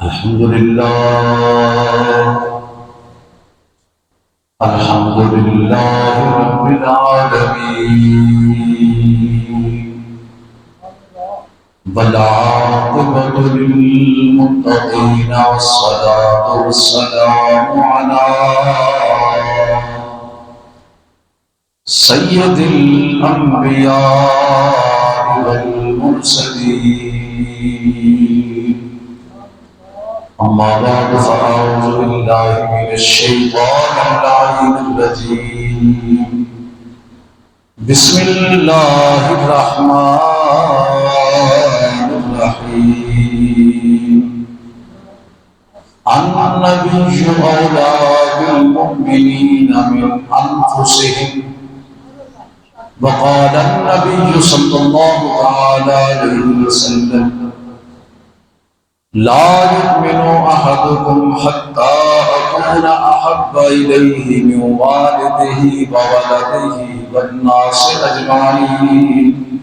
الحمد لله الحمد لله رب العالمين والعاقبة للمتقين والصلاة والسلام على سيد الأنبياء والمرسلين أما بعد فأعوذ بالله من الشيطان اللعين الرجيم بسم الله الرحمن الرحيم النبي أولى بالمؤمنين من أنفسهم وقال النبي صلى الله عليه وسلم لا يؤمن أحدكم حتى أكون أحب إليه من والده وولده والناس أجمعين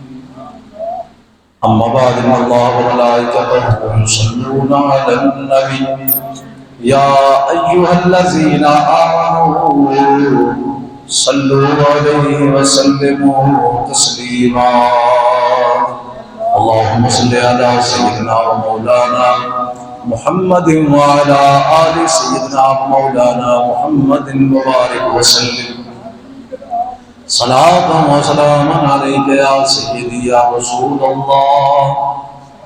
أما بعد إن الله وملائكته يصلون على النبي يا أيها الذين آمنوا صلوا عليه وسلموا تسليما اللهم صل على سيدنا ومولانا محمد وعلى آل سيدنا ومولانا محمد وبارك وسلم صلاة وسلاما عليك يا سيدي يا رسول الله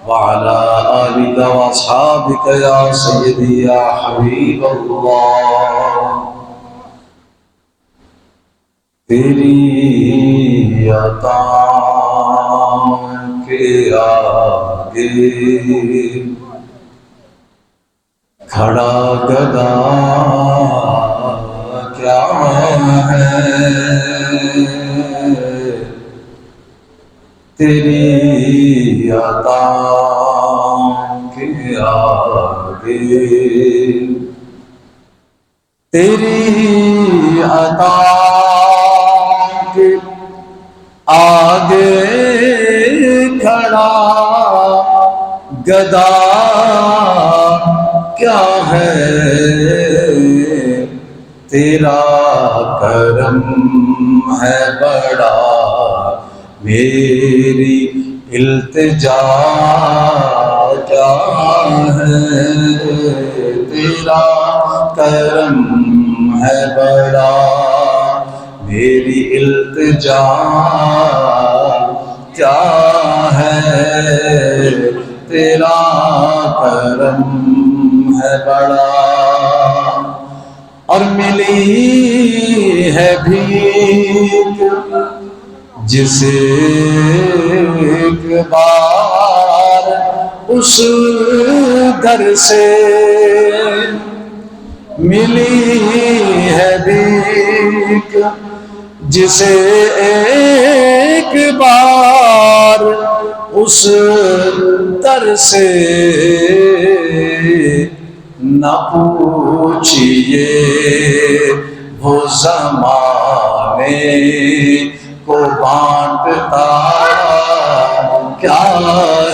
وعلى آلك وأصحابك يا سيدي يا حبيب الله تیری عطا کے آگے کھڑا گدا کیا ہے تیری عطا کے آگے تیری عطا کے آگے کھڑا گدا کیا ہے تیرا کرم ہے بڑا میری التجا کیا ہے تیرا کرم ہے بڑا میری التجا کیا ہے تیرا کرم ہے بڑا اور ملی ہے بھیک جسے ایک بار اس در سے ملی ہے بھیک جسے ایک بار اس در سے نہ پوچھئے وہ زمانے کو بانٹتا کیا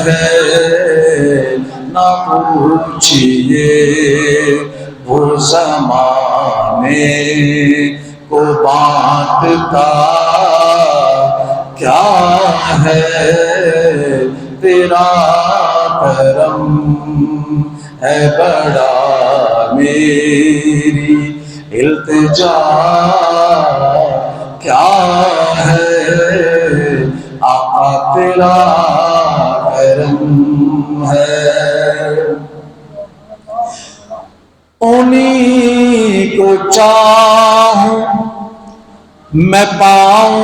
ہے نہ پوچھئے وہ زمانے کو بانٹتا کیا ہے تیرا کرم ہے بڑا میری التجا کیا ہے آقا تیرا کرم ہے انہی کو چاہوں میں پاؤں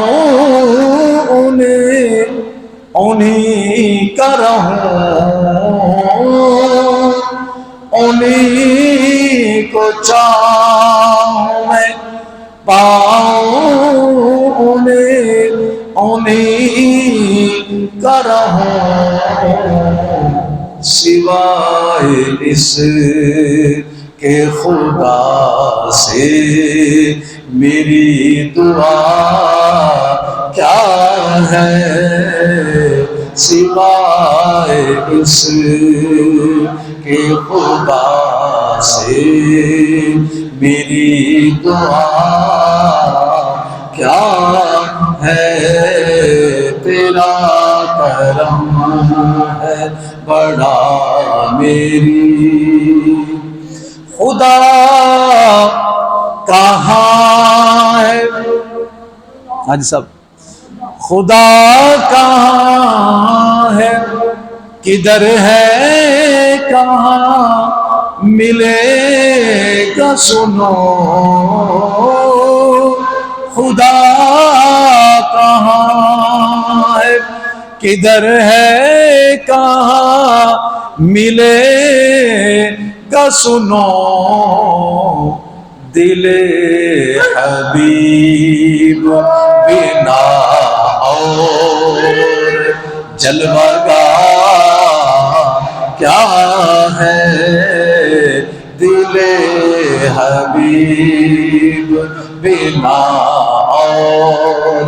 انہی کا رہوں انہی کو چاہوں میں پاؤں انہی کا رہوں سوائے اس کہ خدا سے میری دعا کیا ہے سوائے اس کے خدا سے میری دعا کیا ہے، تیرا کرم ہے بڑا میری خدا کہاں ہے؟ ہاں جی صاحب، خدا کہاں ہے، کدھر ہے، کہاں ملے گا سنو، خدا کہاں ہے، کدھر ہے، کہاں ملے گا سنو، دل حبیب بنا اور جلوہ گاہ کیا ہے، دل حبیب بنا اور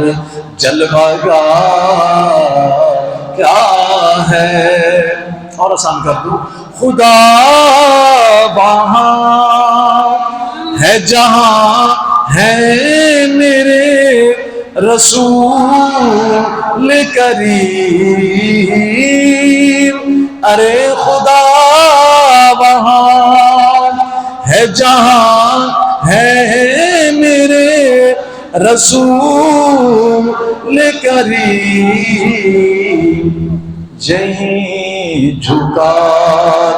جلوہ گاہ کیا ہے۔ اور آسان کر دوں، خدا وہاں ہے جہاں ہے میرے رسول کریم، ارے خدا وہاں ہے جہاں ہے میرے رسول کریم، جہیں جھکا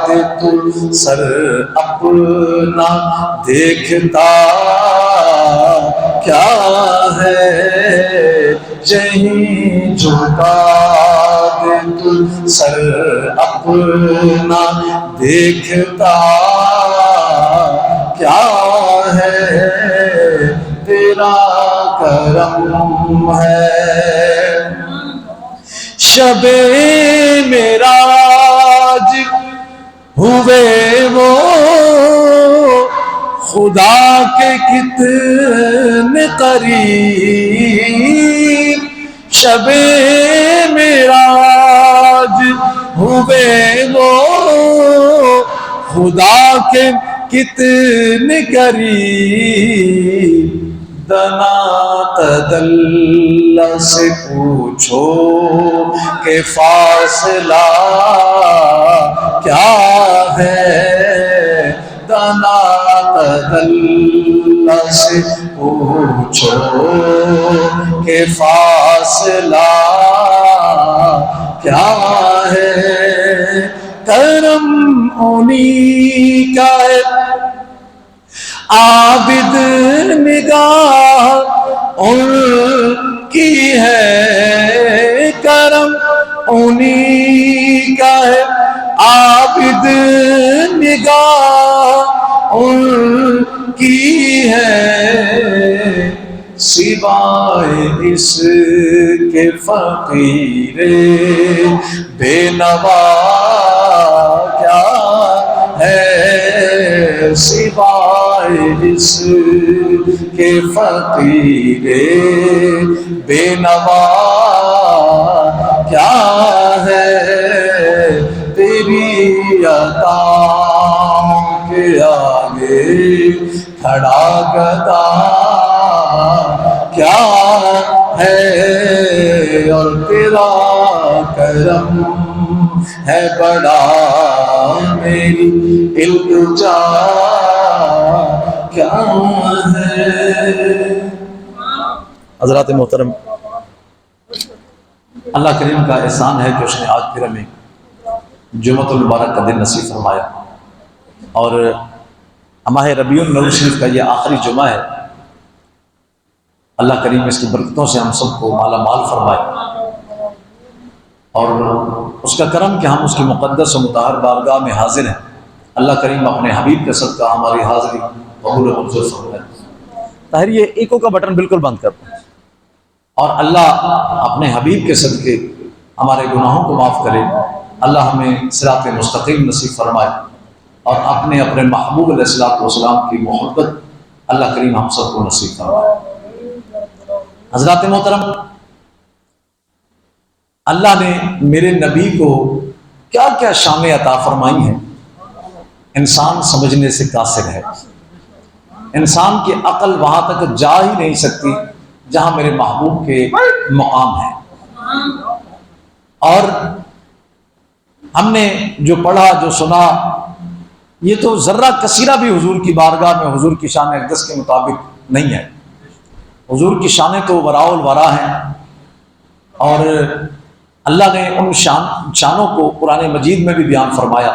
دے تو سر اپنا دیکھتا کیا ہے، جہیں جھکا دے تو سر اپنا دیکھتا کیا ہے، تیرا کرم ہے۔ شب معراج ہوئے وہ خدا کے کتنے قریب، شب معراج ہوئے وہ خدا کے کتنے قریب، دنا تدلی سے پوچھو کہ فاصلہ کیا ہے، دنا تدلی سے پوچھو کہ فاصلہ کیا ہے، کرم انہی کا ہے، عابد نگاہ ان کی ہے، کرم انہی کا ہے، عابد نگاہ ان کی ہے، سوائے اس کے فقیر بے نوا کیا ہے، سوائے اس کے فقیر بے نوا کیا ہے، تیری عطاؤں کے آگے کھڑا گدا کیا ہے، اور تیرا کرم ہے بڑا میری التجا کیا ہے۔ حضرات محترم، اللہ کریم کا احسان ہے کہ اس نے آج پھر ہمیں جمعۃ المبارک کا دن نصیب فرمایا، اور ماہ ربیع الاول شریف کا یہ آخری جمعہ ہے۔ اللہ کریم اس کی برکتوں سے ہم سب کو مالا مال فرمائے، اور اس کا کرم کہ ہم اس کی مقدس و مطہر بارگاہ میں حاضر ہیں۔ اللہ کریم اپنے حبیب کے صدقہ ہماری حاضری قبول و منظور فرمائے۔ طاہر یہ ایکو کا بٹن بالکل بند کر دیں، اور اللہ اپنے حبیب کے صدقے ہمارے گناہوں کو معاف کرے، اللہ ہمیں صراط مستقیم نصیب فرمائے، اور اپنے محبوب علیہ السلام کی محبت اللہ کریم ہم سب کو نصیب فرمائے۔ حضرات محترم، اللہ نے میرے نبی کو کیا کیا شانیں عطا فرمائی ہیں، انسان سمجھنے سے قاصر ہے۔ انسان کی عقل وہاں تک جا ہی نہیں سکتی جہاں میرے محبوب کے مقام ہے۔ اور ہم نے جو پڑھا جو سنا یہ تو ذرہ کثیرہ بھی حضور کی بارگاہ میں حضور کی شان اقدس کے مطابق نہیں ہے۔ حضور کی شانیں تو وراء الورا ہیں، اور اللہ نے ان شانوں کو قرآن مجید میں بھی بیان فرمایا،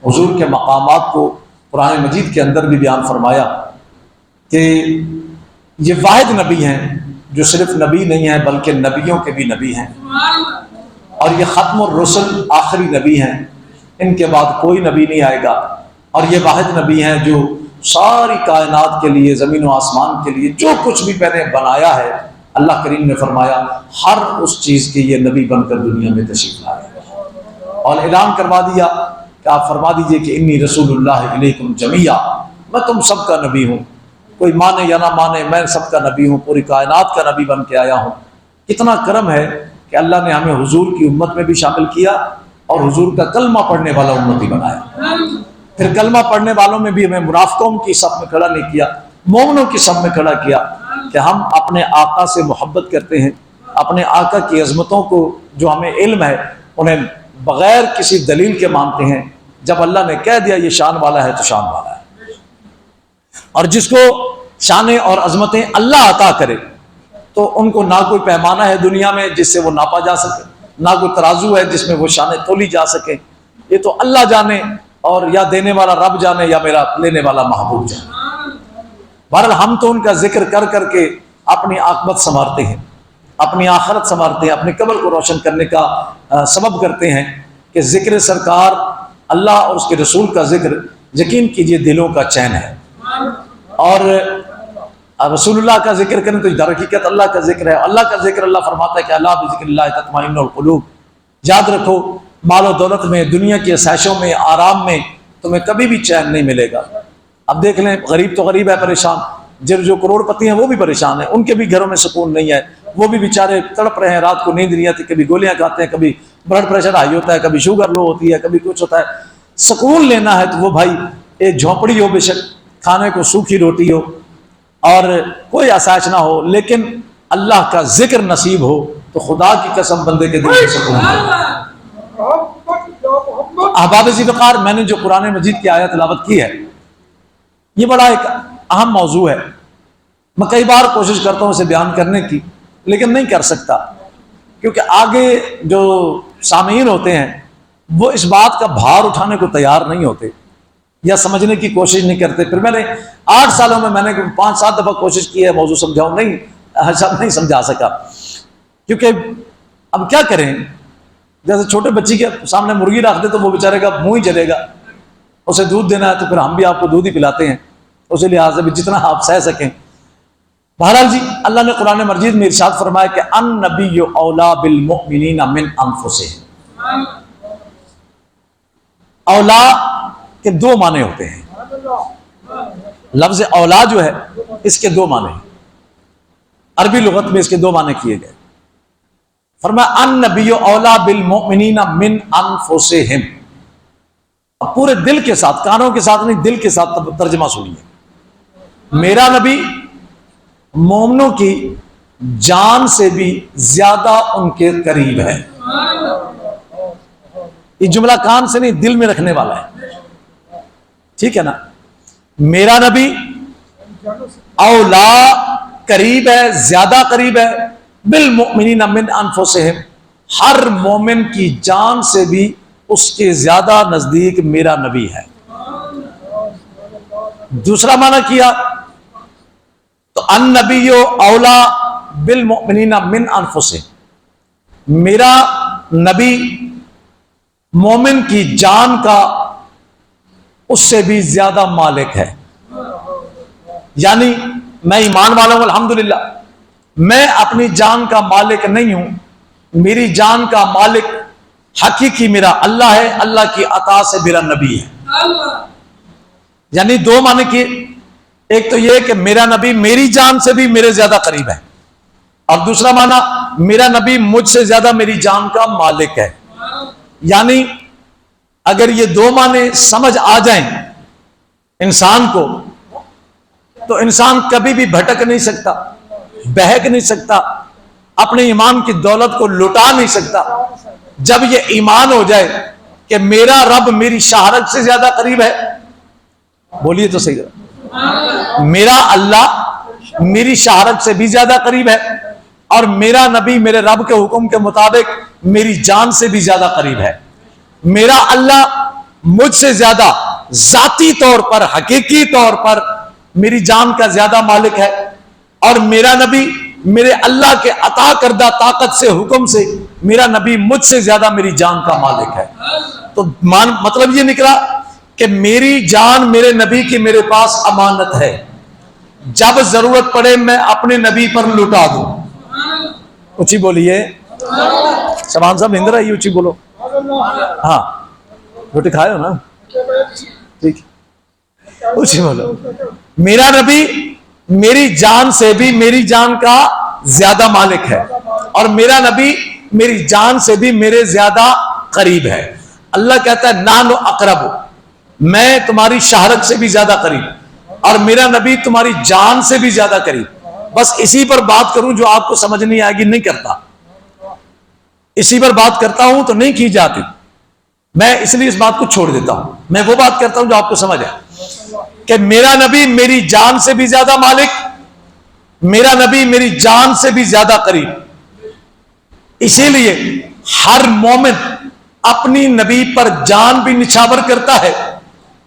حضور کے مقامات کو قرآن مجید کے اندر بھی بیان فرمایا کہ یہ واحد نبی ہیں جو صرف نبی نہیں ہیں بلکہ نبیوں کے بھی نبی ہیں، اور یہ ختم الرسل آخری نبی ہیں، ان کے بعد کوئی نبی نہیں آئے گا، اور یہ واحد نبی ہیں جو ساری کائنات کے لیے، زمین و آسمان کے لیے جو کچھ بھی میں نے بنایا ہے، اللہ کریم نے فرمایا ہر اس چیز کے یہ نبی بن کر دنیا میں تشریف لائے، اور اعلان کروا دیا کہ آپ فرما دیجئے کہ انی رسول اللہ علیکم جمیعا، میں تم سب کا نبی ہوں، کوئی مانے یا نہ مانے میں سب کا نبی ہوں، پوری کائنات کا نبی بن کے آیا ہوں۔ کتنا کرم ہے کہ اللہ نے ہمیں حضور کی امت میں بھی شامل کیا اور حضور کا کلمہ پڑھنے والا امتی بنایا۔ پھر کلمہ پڑھنے والوں میں بھی ہمیں منافقوں کی صف میں کھڑا نہیں کیا، مومنوں کی صف میں کھڑا کیا کہ ہم اپنے آقا سے محبت کرتے ہیں، اپنے آقا کی عظمتوں کو جو ہمیں علم ہے انہیں بغیر کسی دلیل کے مانتے ہیں۔ جب اللہ نے کہہ دیا یہ شان والا ہے تو شان والا ہے، اور جس کو شانیں اور عظمتیں اللہ عطا کرے تو ان کو نہ کوئی پیمانہ ہے دنیا میں جس سے وہ ناپا جا سکے، نہ کوئی ترازو ہے جس میں وہ شانیں تولی جا سکے، یہ تو اللہ جانے، اور یا دینے والا رب جانے یا میرا لینے والا محبوب جانے۔ بہرحال ہم تو ان کا ذکر کر کر کے اپنی عاقبت سنوارتے ہیں، اپنی آخرت سنوارتے ہیں، اپنے قبر کو روشن کرنے کا سبب کرتے ہیں کہ ذکر سرکار اللہ اور اس کے رسول کا ذکر یقین کیجئے دلوں کا چین ہے، اور رسول اللہ کا ذکر کریں تو در حقیقت اللہ کا ذکر ہے۔ اللہ کا ذکر اللہ فرماتا ہے کہ اللہ بذکر اللہ تطمئن القلوب، یاد رکھو مال و دولت میں، دنیا کی عیشوں میں، آرام میں تمہیں کبھی بھی چین نہیں ملے گا۔ اب دیکھ لیں غریب تو غریب ہے پریشان، جو کروڑ پتی ہیں وہ بھی پریشان ہیں، ان کے بھی گھروں میں سکون نہیں ہے، وہ بھی بیچارے تڑپ رہے ہیں، رات کو نیند نہیں آتی، کبھی گولیاں کھاتے ہیں، کبھی بلڈ پریشر ہائی ہوتا ہے، کبھی شوگر لو ہوتی ہے، کبھی کچھ ہوتا ہے۔ سکون لینا ہے تو وہ بھائی ایک جھونپڑی ہو، بے شک کھانے کو سوکھی روٹی ہو اور کوئی آسائش نہ ہو، لیکن اللہ کا ذکر نصیب ہو تو خدا کی قسم بندے کے دل میں سکون ہے۔ احباب ذی وقار، میں نے جو قرآن مجید کی آیت تلاوت کی ہے یہ بڑا ایک اہم موضوع ہے، میں کئی بار کوشش کرتا ہوں اسے بیان کرنے کی لیکن نہیں کر سکتا، کیونکہ آگے جو سامعین ہوتے ہیں وہ اس بات کا بھار اٹھانے کو تیار نہیں ہوتے یا سمجھنے کی کوشش نہیں کرتے۔ پھر میں نے 8 سالوں میں نے 5-7 دفعہ کوشش کی ہے موضوع سمجھاؤں، نہیں سمجھا سکا، کیونکہ اب کیا کریں، جیسے چھوٹے بچی کے سامنے مرغی رکھ دے تو وہ بیچارے کا منہ ہی جلے گا، اسے دودھ دینا ہے تو پھر ہم بھی آپ کو دودھ ہی پلاتے ہیں، اسی لحاظ سے بھی جتنا آپ سہ سکیں۔ بہرحال جی، اللہ نے قرآن مجید میں ارشاد فرمایا کہ النبی اولا بالمؤمنین من انفسہم۔ اولا کے 2 معنی ہوتے ہیں، لفظ اولا جو ہے اس کے 2 معنی ہیں، عربی لغت میں اس کے 2 معنی کیے گئے۔ فرمایا النبی اولا بالمؤمنین من انفسہم، اب پورے دل کے ساتھ، کانوں کے ساتھ نہیں، دل کے ساتھ ترجمہ سنیے، میرا نبی مومنوں کی جان سے بھی زیادہ ان کے قریب ہے۔ یہ جملہ کان سے نہیں، دل میں رکھنے والا ہے، ٹھیک ہے نا؟ میرا نبی اولا قریب ہے، زیادہ قریب ہے، بالمؤمنین من انفسہم، ہر مومن کی جان سے بھی اس کے زیادہ نزدیک میرا نبی ہے۔ دوسرا معنی کیا تو النبی اولا بالمؤمنین من انفسہم، میرا نبی مومن کی جان کا اس سے بھی زیادہ مالک ہے، یعنی میں ایمان والا ہوں الحمدللہ، میں اپنی جان کا مالک نہیں ہوں، میری جان کا مالک حقیقی میرا اللہ ہے، اللہ کی عطا سے میرا نبی ہے۔ یعنی 2 معنی کی، ایک تو یہ کہ میرا نبی میری جان سے بھی میرے زیادہ قریب ہے، اور دوسرا معنی میرا نبی مجھ سے زیادہ میری جان کا مالک ہے. یعنی اگر یہ دو معنی سمجھ آ جائیں انسان کو تو انسان کبھی بھی بھٹک نہیں سکتا, بہک نہیں سکتا, اپنے ایمان کی دولت کو لٹا نہیں سکتا. جب یہ ایمان ہو جائے کہ میرا رب میری شہرت سے زیادہ قریب ہے, بولیے تو صحیح, میرا اللہ میری شہرت سے بھی زیادہ قریب ہے اور میرا نبی میرے رب کے حکم کے مطابق میری جان سے بھی زیادہ قریب ہے. میرا اللہ مجھ سے زیادہ ذاتی طور پر, حقیقی طور پر میری جان کا زیادہ مالک ہے, اور میرا نبی میرے اللہ کے عطا کردہ طاقت سے, حکم سے, میرا نبی مجھ سے زیادہ میری جان کا مالک ہے. تو مطلب یہ نکلا کہ میری جان میرے نبی کی میرے پاس امانت ہے, جب ضرورت پڑے میں اپنے نبی پر لٹا دوں. اچھی بولیے, شبان صاحب ہند رہی, اچھی بولو. ہاں روٹی کھائے ہو نا, ٹھیک, اچھی بولو. میرا نبی میری جان سے بھی میری جان کا زیادہ مالک ہے, اور میرا نبی میری جان سے بھی میرے زیادہ قریب ہے. اللہ کہتا ہے نانو اقرب, میں تمہاری شہرت سے بھی زیادہ قریب, اور میرا نبی تمہاری جان سے بھی زیادہ قریب. بس اسی پر بات کروں جو آپ کو سمجھ نہیں آئے گی, نہیں کرتا, اسی پر بات کرتا ہوں تو نہیں کی جاتی, میں اس لیے اس بات کو چھوڑ دیتا ہوں. میں وہ بات کرتا ہوں جو آپ کو سمجھ ہے کہ میرا نبی میری جان سے بھی زیادہ مالک, میرا نبی میری جان سے بھی زیادہ قریب. اسی لیے ہر مومن اپنی نبی پر جان بھی نچھاور کرتا ہے,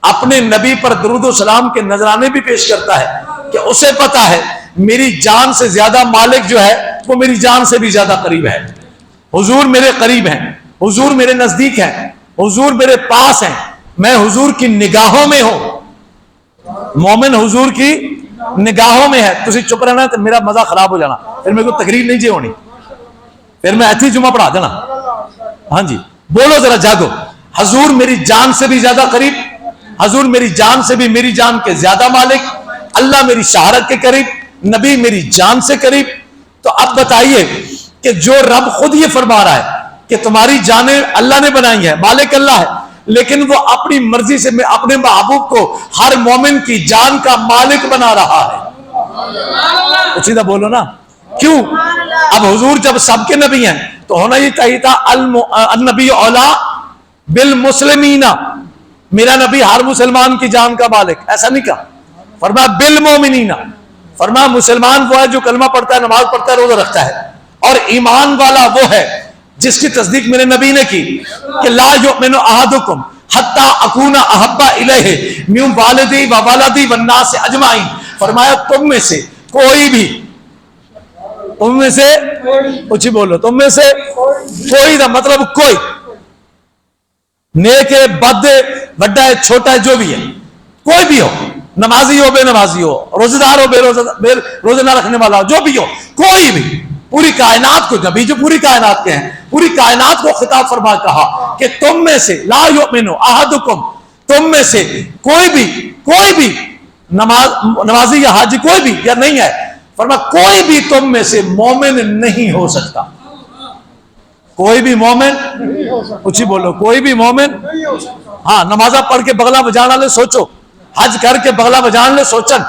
اپنے نبی پر درود و سلام کے نذرانے بھی پیش کرتا ہے کہ اسے پتا ہے میری جان سے زیادہ مالک جو ہے وہ میری جان سے بھی زیادہ قریب ہے. حضور میرے قریب ہیں, حضور میرے نزدیک ہیں, حضور میرے پاس ہیں, میں حضور کی نگاہوں میں ہوں. مومن حضور کی نگاہوں میں ہے. تسی چپ رہنا تو میرا مزہ خراب ہو جانا, پھر میرے کو تقریر نہیں جی ہونی, پھر میں ایتھی جمعہ پڑھا دینا. ہاں جی بولو ذرا, جاگو. حضور میری جان سے بھی زیادہ قریب, حضور میری جان سے بھی میری جان کے زیادہ مالک, اللہ میری شہرت کے قریب, نبی میری جان سے قریب. تو اب بتائیے کہ جو رب خود یہ فرما رہا ہے کہ تمہاری جانیں اللہ نے بنائی ہے, مالک اللہ ہے, لیکن وہ اپنی مرضی سے میں اپنے محبوب کو ہر مومن کی جان کا مالک بنا رہا ہے. سیدھا بولو نا, کیوں؟ اب حضور جب سب کے نبی ہیں تو ہونا یہ چاہیے تھا النبی اولا بالمسلمین, میرا نبی ہر مسلمان کی جان کا مالک. ایسا نہیں کہا, فرمایا بالمومنین, فرمایا مسلمان وہ ہے جو کلمہ پڑھتا ہے, نماز پڑھتا ہے, روزہ رکھتا ہے, اور ایمان والا وہ ہے جس کی تصدیق میرے نبی نے کی کہ لا یؤمن احدکم حتی اکون احب الیہ من والدی و ولدی والناس اجمعین. فرمایا تم میں سے کوئی بھی, تم میں سے اچھی بولو, تم میں سے کوئی نہ, مطلب کوئی, نیک ہے, بد ہے, بڑا ہے, چھوٹا ہے, جو بھی ہے, کوئی بھی ہو, نمازی ہو, بے نمازی ہو, روزہ دار ہو, بے روزہ نہ رکھنے والا ہو, جو بھی ہو, کوئی بھی, پوری کائنات کو, نبی جو پوری کائنات کے ہیں, پوری کائنات کو خطاب فرما کہا کہ تم میں سے لا یؤمن احدکم, تم میں سے کوئی بھی نمازی یا حاجی کوئی بھی یا نہیں ہے, فرمایا کوئی بھی تم میں سے مومن نہیں ہو سکتا. کوئی بھی مومن, اچھی بولو, کوئی بھی مومن. ہاں نمازہ پڑھ کے بغلہ بجانا لے سوچو, حج کر کے بغلہ بجان لے سوچن,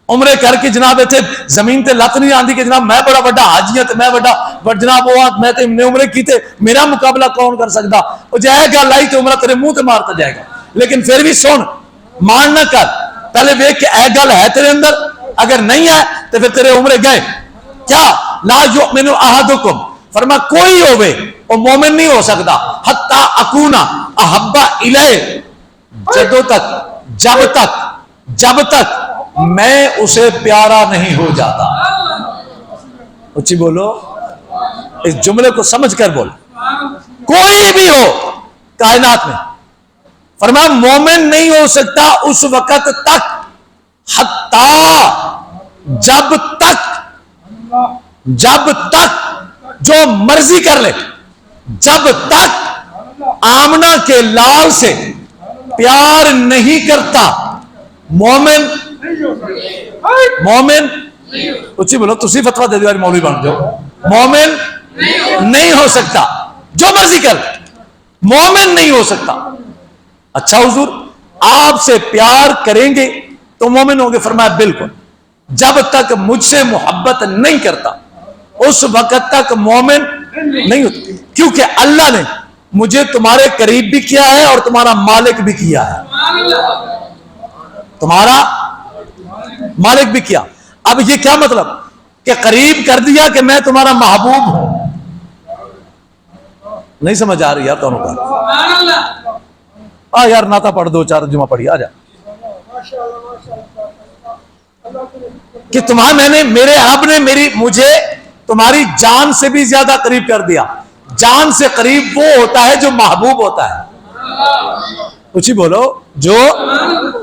عمرے کر کے جناب اتنے زمین تے لت نہیں آندی کہ جناب میں بڑا بڑا حاجی ہوں, میں بڑا جناب وہ میں تے نے عمرے کیتے, میرا مقابلہ کون کر سکتا. وہ جائے گا لائی تو عمرہ تیرے منہ تے مارتا جائے گا, لیکن پھر بھی سن, مان نہ کر, پہلے دیکھ کہ اے گل ہے تیرے اندر, اگر نہیں ہے تو پھر تیرے عمرے گئے. کیا لا یؤمن احدکم, فرما کوئی ہوئے وہ مومن نہیں ہو سکتا حتی اکونا احب الیہ, جب تک میں اسے پیارا نہیں ہو جاتا. اچھی بولو, اس جملے کو سمجھ کر بول. کوئی بھی ہو کائنات میں, فرمایا مومن نہیں ہو سکتا اس وقت تک حتی, جب تک جو مرضی کر لے, جب تک آمنہ کے لال سے پیار نہیں کرتا مومن اچھی بولو تسی فتوا دے دیو مولوی بن جاؤ مومن نہیں ہو سکتا جو مرضی کر مومن نہیں ہو سکتا. اچھا حضور آپ سے پیار کریں گے تو مومن ہوں گے. فرمایا بالکل جب تک مجھ سے محبت نہیں کرتا اس وقت تک مومن نہیں ہوتا, کیونکہ اللہ نے مجھے تمہارے قریب بھی کیا ہے اور تمہارا مالک بھی کیا ہے, تمہارا مالک بھی کیا. اب یہ کیا مطلب کہ قریب کر دیا کہ میں تمہارا محبوب ہوں. نہیں سمجھ آ رہی یار دونوں کا. یار ناتا پڑھ دو چار جمعہ پڑھی آ جا کہ تمہارا میرے رب نے مجھے تمہاری جان سے بھی زیادہ قریب کر دیا. جان سے قریب وہ ہوتا ہے جو محبوب ہوتا ہے. کچھ ہی بولو جو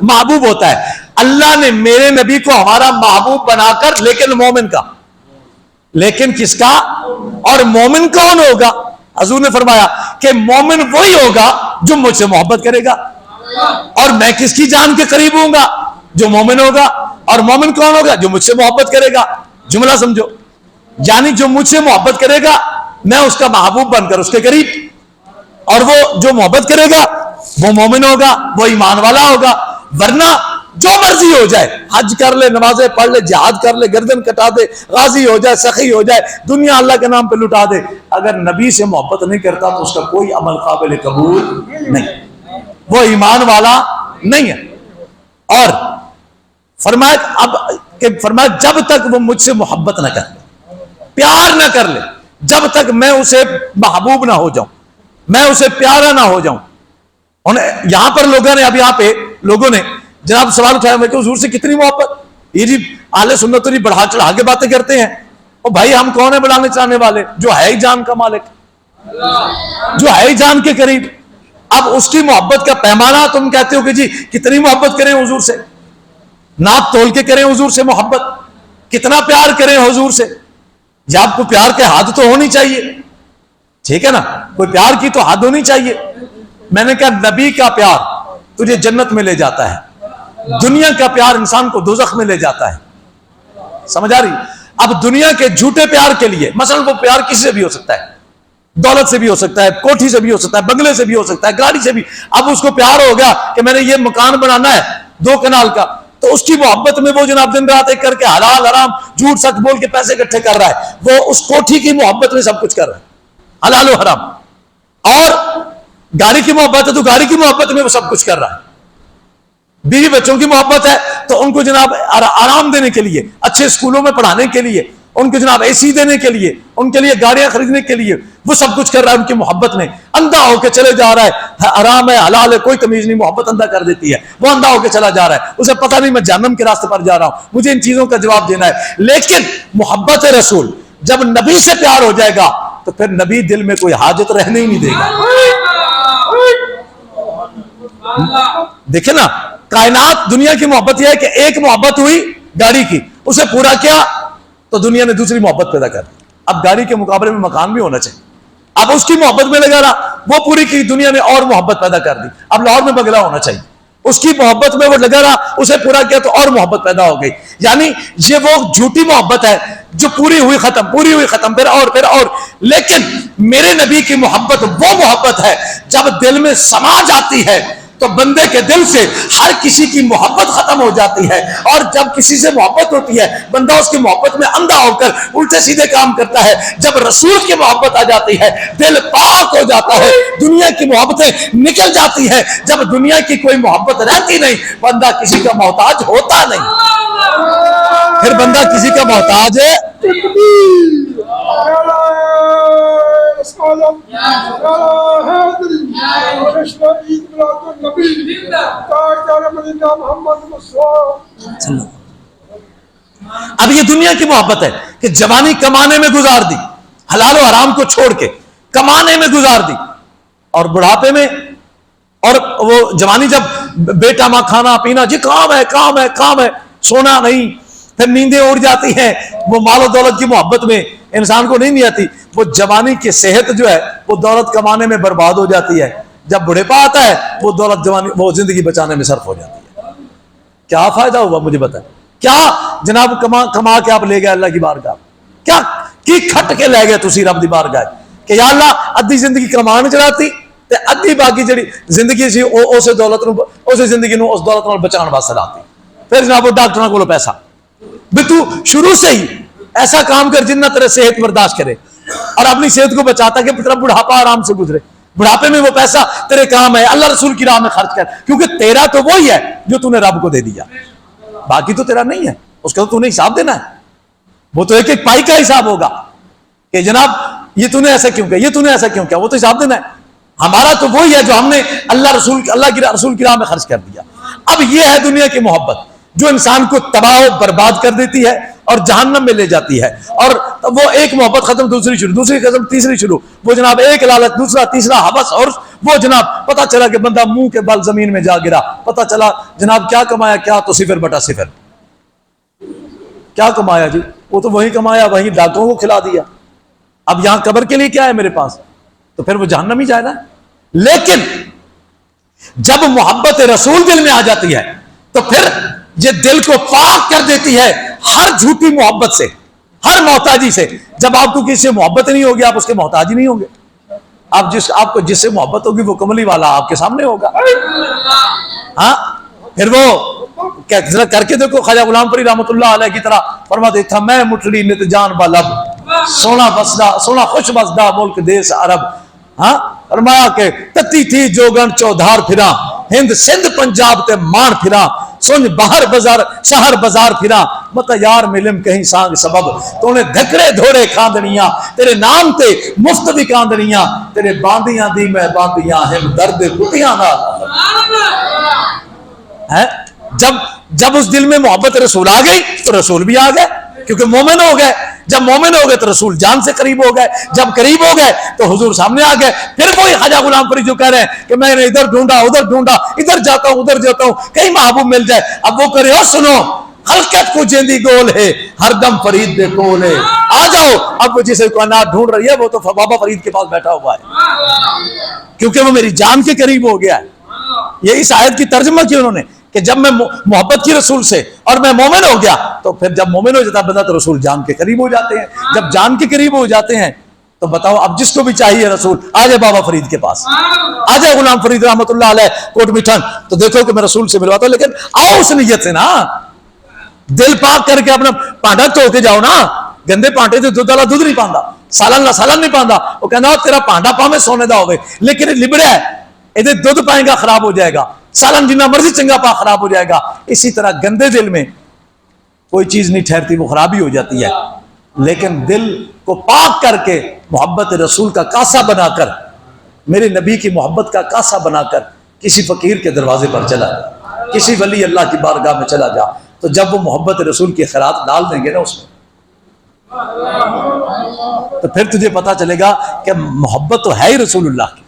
محبوب ہوتا ہے. اللہ نے میرے نبی کو ہمارا محبوب بنا کر, لیکن مومن کا, لیکن کس کا, اور مومن کون ہوگا؟ حضور نے فرمایا کہ مومن وہی ہوگا جو مجھ سے محبت کرے گا. اور میں کس کی جان کے قریب ہوں گا؟ جو مومن ہوگا. اور مومن کون ہوگا؟ جو مجھ سے محبت کرے گا. جملہ سمجھو, یعنی جو مجھ سے محبت کرے گا میں اس کا محبوب بن کر اس کے قریب, اور وہ جو محبت کرے گا وہ مومن ہوگا, وہ ایمان والا ہوگا. ورنہ جو مرضی ہو جائے, حج کر لے, نمازیں پڑھ لے, جہاد کر لے, گردن کٹا دے, غازی ہو جائے, سخی ہو جائے, دنیا اللہ کے نام پہ لٹا دے, اگر نبی سے محبت نہیں کرتا تو اس کا کوئی عمل قابل قبول نہیں, وہ ایمان والا نہیں ہے. اور فرمایا جب تک وہ مجھ سے محبت نہ کر لے, پیار نہ کر لے, جب تک میں اسے محبوب نہ ہو جاؤں, میں اسے پیارا نہ ہو جاؤں. یہاں پر لوگوں نے جناب سوال اٹھایا کہ حضور سے کتنی محبت, یہ جی اہل سنت تو بڑھا چڑھا کے باتیں کرتے ہیں. اور بھائی ہم کون ہیں بڑھانے چڑھانے والے؟ جو ہے ہی جان کا مالک, جو ہے ہی جان کے قریب. اب اس کی محبت کا پیمانہ تم کہتے ہو کہ جی کتنی محبت کریں حضور سے, ناپ تول کے کریں حضور سے محبت, کتنا پیار کریں حضور سے. یا آپ کو پیار کے حد تو ہونی چاہیے, ٹھیک ہے نا, کوئی پیار کی تو حد ہونی چاہیے. میں نے کہا نبی کا پیار تجھے جنت میں لے جاتا ہے, دنیا کا پیار انسان کو دوزخ میں لے جاتا ہے. سمجھ آ رہی؟ اب دنیا کے جھوٹے پیار کے لیے, مثلا وہ پیار کسی سے بھی ہو سکتا ہے, دولت سے بھی ہو سکتا ہے, کوٹھی سے بھی ہو سکتا ہے, بنگلے سے بھی ہو سکتا ہے, گاڑی سے بھی. اب اس کو پیار ہو گیا کہ میں نے یہ مکان بنانا ہے 2 کنال کا, تو اس کی محبت میں وہ جناب دن رات ایک کر کے حلال حرام جھوٹ سچ بول کے پیسے اکٹھے کر رہا ہے, وہ اس کوٹھی کی محبت میں سب کچھ کر رہا ہے, حلال و حرام. اور گاڑی کی محبت ہے تو گاڑی کی محبت میں وہ سب کچھ کر رہا ہے. بیوی بچوں کی محبت ہے تو ان کو جناب آرام دینے کے لیے, اچھے اسکولوں میں پڑھانے کے لیے, ان کو جناب AC دینے کے لیے, ان کے لیے گاڑیاں خریدنے کے لیے وہ سب کچھ کر رہا ہے ان کی محبت میں. اندھا ہو کے چلے جا رہا ہے, حرام ہے حلال ہے کوئی تمیز نہیں, محبت اندھا کر دیتی ہے. وہ اندھا ہو کے چلا جا رہا ہے, اسے پتہ نہیں میں جہنم کے راستے پر جا رہا ہوں, مجھے ان چیزوں کا جواب دینا ہے. لیکن محبت رسول جب نبی سے پیار ہو جائے گا تو پھر نبی دل میں کوئی حاجت رہنے ہی نہیں دے گا. دیکھیں نا, کائنات دنیا کی محبت یہ ہے کہ ایک محبت ہوئی گاڑی کی, اسے پورا کیا تو دنیا نے دوسری محبت پیدا کر دی. اب گاڑی کے مقابلے میں مکان بھی ہونا چاہیے, اب اس کی محبت میں لگا رہا, وہ پوری کی دنیا نے اور محبت پیدا کر دی. اب لاہور میں بنگلہ ہونا چاہیے, اس کی محبت میں وہ لگا رہا, اسے پورا کیا تو اور محبت پیدا ہو گئی. یعنی یہ وہ جھوٹی محبت ہے جو پوری ہوئی ختم, پوری ہوئی ختم, پھر اور. لیکن میرے نبی کی محبت وہ محبت ہے جب دل میں سما جاتی ہے تو بندے کے دل سے ہر کسی کی محبت ختم ہو جاتی ہے. اور جب کسی سے محبت ہوتی ہے بندہ اس کی محبت میں اندھا ہو کر الٹے سیدھے کام کرتا ہے. جب رسول کی محبت آ جاتی ہے دل پاک ہو جاتا ہے, دنیا کی محبتیں نکل جاتی ہے. جب دنیا کی کوئی محبت رہتی نہیں بندہ کسی کا محتاج ہوتا نہیں, پھر بندہ کسی کا محتاج ہے. اب یہ دنیا کی محبت ہے کہ جوانی کمانے میں گزار دی, حلال و حرام کو چھوڑ کے کمانے میں گزار دی, اور بڑھاپے میں, اور وہ جوانی جب بیٹا ماں کھانا پینا, جی کام ہے کام ہے کام ہے, سونا نہیں, پھر نیندیں اڑ جاتی ہیں. وہ مال و دولت کی محبت میں انسان کو نہیں آتی. وہ جوانی کی صحت جو ہے وہ دولت کمانے میں برباد ہو جاتی ہے. جب بڑھاپا آتا ہے وہ دولت جوانی وہ زندگی بچانے میں صرف ہو جاتی ہے. کیا فائدہ ہوا مجھے بتائیں, کیا جناب کما کے آپ لے گئے اللہ کی بارگاہ؟ کیا کی کھٹ کے لے گئے تسی رب دی بارگاہ کہ یا اللہ ادھی زندگی کمان چلاتی تے ادھی باقی جڑی زندگی سی اسے دولت نو اسے زندگی نو اس دولت نال بچان واسطے لاتی. پھر جناب ڈاکٹراں کولو پیسہ بھی تو شروع سے ہی ایسا کام کر جنہ تیرے صحت برداشت کرے اور اپنی صحت کو بچاتا کہ تیرا بڑھاپا آرام سے گزرے. بڑھاپے میں وہ پیسہ تیرے کام ہے, اللہ رسول کی راہ میں خرچ کر, کیونکہ تیرا تو وہی ہے جو تو نے رب کو دے دیا, باقی تو تیرا نہیں ہے, اس کا تو نے حساب دینا ہے. وہ تو ایک ایک پائی کا حساب ہوگا کہ جناب یہ تو نے ایسا کیوں کیا, یہ تو نے ایسا کیوں کیا, وہ تو حساب دینا ہے. ہمارا تو وہی ہے جو ہم نے اللہ کی رسول کی راہ میں خرچ کر دیا. اب یہ ہے دنیا کی محبت جو انسان کو تباہ و برباد کر دیتی ہے اور جہنم میں لے جاتی ہے. اور وہ ایک محبت ختم, دوسری شروع, دوسری ختم, تیسری شروع, وہ جناب ایک لالچ, دوسرا, تیسرا ہوس, اور وہ جناب پتہ چلا کہ بندہ منہ کے بل زمین میں جا گرا. پتہ چلا جناب کیا کمایا, کیا تو 0/0. کیا کمایا جی, وہ تو وہی کمایا, وہی ڈاکوں کو کھلا دیا. اب یہاں قبر کے لیے کیا ہے میرے پاس, تو پھر وہ جہنم ہی جائے نا. لیکن جب محبت رسول دل میں آ جاتی ہے تو پھر یہ دل کو پاک کر دیتی ہے ہر جھوٹی محبت سے, ہر محتاجی سے. جب آپ کو کسی سے محبت نہیں ہوگی آپ اس کے محتاج ہی نہیں ہوں گے. آپ کو جس سے محبت ہوگی وہ کملی والا آپ کے سامنے ہوگا. ہاں پھر وہ ذرا کر کے دیکھو, خواجہ غلام پری رحمۃ اللہ علیہ کی طرح فرماتے تھا, میں مٹھڑی نت جان بالب, سونا بسدا سونا خوش بسدا ملک دیس عرب. ہاں فرمایا کہ تتی تھی جوگن چودھار پھرا, ہند سندھ پنجاب تے مان پھرا, سنج باہر بازار شہر بازار پھرا, مت یار ملم کہیں سانگ سبب, تو نے دھکڑے دھوڑے کھاندنیاں تیرے نام تے مفت بھی کاندنیاں, تیرے باندیاں دی میں باندیاں ہم درد کٹیاں نال. جب اس دل میں محبت رسول آ گئی تو رسول بھی آ گئے, کیونکہ مومن ہو گئے. جب مومن ہو گئے تو رسول جان سے قریب ہو گئے, جب قریب ہو گئے تو حضور سامنے آ گئے. پھر وہی خواجہ غلام پری جو کہہ رہے ہیں کہ میں نے ادھر ڈھونڈا ادھر ڈھونڈا, ادھر جاتا ہوں ادھر جاتا ہوں, کہیں محبوب مل جائے. اب وہ کرے, اور سنو خلقت کو جیندی گول ہے ہر دم فرید دے کول ہے, آ جاؤ. اب وہ جسے کائنات ڈھونڈ رہی ہے وہ تو بابا فرید کے پاس بیٹھا ہوا ہے, کیونکہ وہ میری جان کے قریب ہو گیا ہے. یہ اس آیت کی ترجمہ کی انہوں نے کہ جب میں محبت کی رسول سے اور میں مومن ہو گیا, تو پھر جب مومن ہو جاتا بندہ تو رسول جان کے قریب ہو جاتے ہیں. جب جان کے قریب ہو جاتے ہیں تو بتاؤ اب جس کو بھی چاہیے رسول, آ جائے بابا فرید کے پاس, آ جائے غلام فرید رحمۃ اللہ علیہ کوٹ میٹھن, تو دیکھو کہ میں رسول سے ملواتا ہوں. لیکن آؤ اس نیت سے نا, دل پاک کر کے اپنا پانڈا دھو کے جاؤ نا. گندے پانڈے سے دودھ والا دودھ نہیں پاندا, سالن نہیں پاندا. وہ کہنا تیرا پانڈا پاویں سونے دا ہوئے لیکن لبڑا ہے, یہ دودھ پائیں گا خراب ہو جائے گا, سالن جنہ مرضی چنگا پا خراب ہو جائے گا. اسی طرح گندے دل میں کوئی چیز نہیں ٹھہرتی, وہ خرابی ہو جاتی ہے. لیکن دل کو پاک کر کے محبت رسول کا کاسا بنا کر, میرے نبی کی محبت کا کاسا بنا کر کسی فقیر کے دروازے پر چلا جا, کسی ولی اللہ کی بارگاہ میں چلا جا, تو جب وہ محبت رسول کے خیرات ڈال دیں گے نا اس میں, تو پھر تجھے پتا چلے گا کہ محبت تو ہے ہی رسول اللہ کی,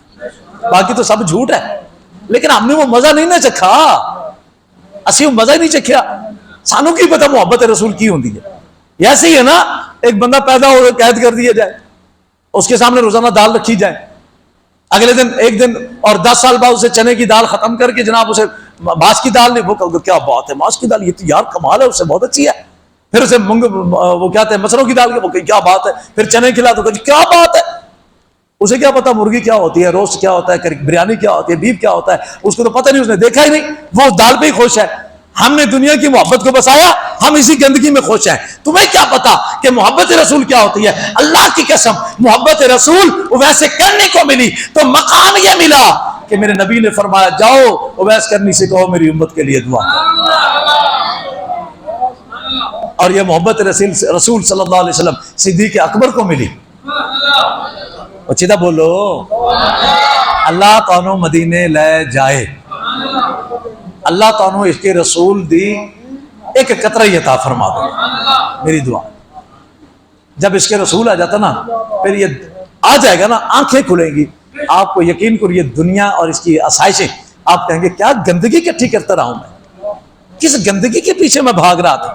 باقی تو سب جھوٹ ہے. لیکن ہم نے وہ مزہ نہیں نہ چکھا, اسی وہ مزہ ہی نہیں چکھیا. سانوں کی پتہ محبت رسول کی ہوندی ہے. ایسے ہی ہے نا, ایک بندہ پیدا ہو قید کر دیا جائے, اس کے سامنے روزانہ دال رکھی جائے, اگلے دن ایک دن اور 10 سال بعد اسے چنے کی دال ختم کر کے جناب اسے ماس کی دال نہیں, وہ کہو کیا بات ہے ماس کی دال, یہ تو یار کمال ہے, اس سے بہت اچھی ہے. پھر اسے وہ کہتے ہیں مسروں کی دال کے, وہ کیا بات ہے. پھر چنے کھلا تو کیا بات ہے. اسے کیا پتا مرغی کیا ہوتی ہے, روسٹ کیا ہوتا ہے, بریانی کیا ہوتی ہے, بیف کیا ہوتا ہے, اس کو تو پتہ نہیں, اس نے دیکھا ہی نہیں, وہ دال پہ ہی خوش ہے. ہم نے دنیا کی محبت کو بسایا, ہم اسی گندگی میں خوش ہیں. تمہیں کیا پتا کہ محبت رسول کیا ہوتی ہے. اللہ کی قسم محبت رسول ویسے کرنے کو ملی تو مقام یہ ملا کہ میرے نبی نے فرمایا جاؤ اویس کرنی سے کہو میری امت کے لیے دعا. اور یہ محبت رسول صلی اللہ علیہ وسلم صدیق اکبر کو ملی. اچھا بولو, اللہ تعالیٰ مدینے لے جائے, اللہ تعالیٰ اس کے رسول دی ایک قطرہ عطا فرما دے, میری دعا. جب اس کے رسول آ جاتا نا, پھر یہ آ جائے گا نا, آنکھیں کھلیں گی. آپ کو یقین کریے دنیا اور اس کی آسائشیں, آپ کہیں گے کیا گندگی اکٹھی کرتا رہا ہوں میں, کس گندگی کے پیچھے میں بھاگ رہا تھا.